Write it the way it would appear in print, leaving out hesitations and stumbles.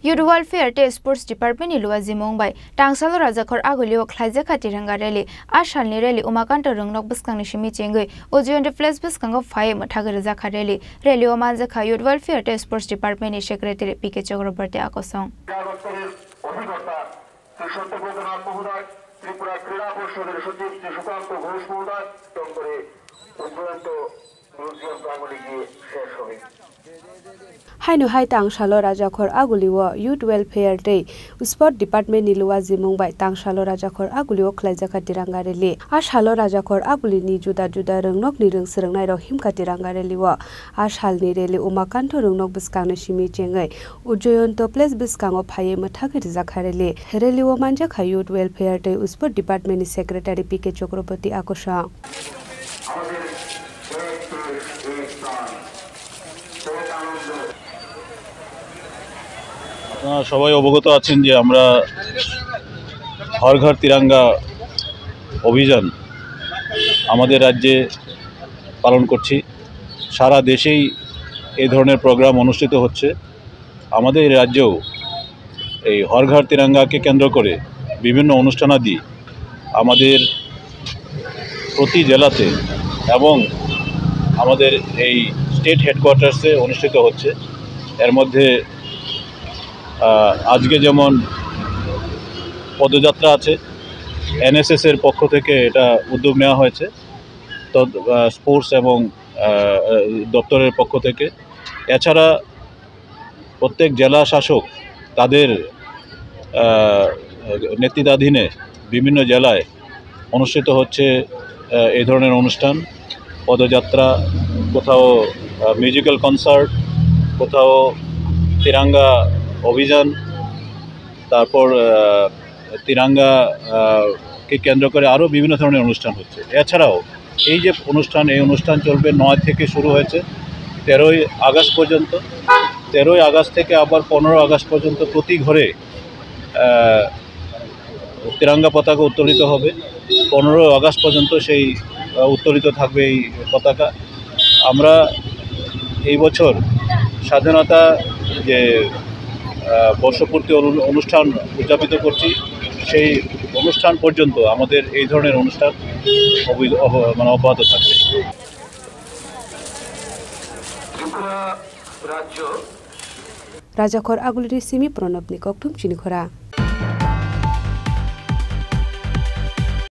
Youth Welfare te Sports Department iluwa zimong bai tangsalo rajakhor agulio khlaija khatiranga rally ashalni rally umakanta rungnok buskangni shimi chengoi ojion de flash buskango phai mathagar jakha rally rally o manjakha Youth Welfare te Sports Department ni secretary PK Chakraborty akosong Tripura ক্রীড়া পরিষদের সচিব শ্রী সুকান্ত ঘোষ মহোদয় করে উদ্বোধন museum প্রাঙ্গণে গিয়ে শেষ হবে। হাইনো হাই তাংশালো রাজাখর আগুলিও youth welfare day sport department নিলুয়া জিমুংবাই তাংশালো রাজাখর আগুলিও খ্লাইজাখা তিরাঙ্গা রেলি আশালো রাজাখর আগুলিনি जुदा जुदा रोंनक नि रों सोंनाय रो हिमखा तिरांगा रेलिओ आशालनि रेलि उमाकान्त रोंनक बिस्कांनि सिमि चेङै उजयन्त प्लेस बिस्कांगो फाये मथागिर जाखा रेलि रेलिओ मानजाखा इउथ वेलफेयर डे स्पोर्ट डिपार्टमेन्टनि सेक्रेटारि पीके चक्रवर्ती आकोसा সবাই অবগত আছেন যে আমরা হর ঘর তিরঙ্গা অভিযান আমাদের রাজ্যে পালন করছি। সারা দেশেই এই ধরনের প্রোগ্রাম অনুষ্ঠিত হচ্ছে। আমাদের রাজ্যেও এই হর ঘর তিরঙ্গাকে কেন্দ্র করে বিভিন্ন অনুষ্ঠানাদি আমাদের প্রতি জেলাতে এবং আমাদের এই স্টেট হেডকোয়ার্টার্সে অনুষ্ঠিত হচ্ছে। এর মধ্যে আজকে যেমন পদযাত্রা আছে, এনএসএস এর পক্ষ থেকে এটা উদ্যোগ নেওয়া হয়েছে, তো স্পোর্টস এবং দপ্তরের পক্ষ থেকে। এছাড়া প্রত্যেক জেলা শাসক তাদের নেতৃত্বাধীনে বিভিন্ন জেলায় অনুষ্ঠিত হচ্ছে এই ধরনের অনুষ্ঠান, পদযাত্রা, কোথাও মিউজিক্যাল কনসার্ট, কোথাও তিরঙ্গা অভিযান, তারপর তিরঙ্গা কে কেন্দ্র করে আরও বিভিন্ন ধরনের অনুষ্ঠান হচ্ছে। এছাড়াও এই যে অনুষ্ঠান, এই অনুষ্ঠান চলবে 9 থেকে শুরু হয়েছে 13ই আগস্ট পর্যন্ত। 13ই আগস্ট থেকে আবার 15 আগস্ট পর্যন্ত প্রতি ঘরে তিরঙ্গা পতাকা উত্তোলিত হবে। 15 আগস্ট পর্যন্ত সেই উত্তোলিত থাকবে এই পতাকা। আমরা এই বছর স্বাধীনতা যে বর্ষপূর্তি অনুষ্ঠান উদযাপিত করছি, সেই অনুষ্ঠান পর্যন্ত আমাদের এই ধরনের অনুষ্ঠান অব্যাহত থাকবে। রাজাখর আগুলির সিমি প্রণব নিকক টুমচিনি খরা।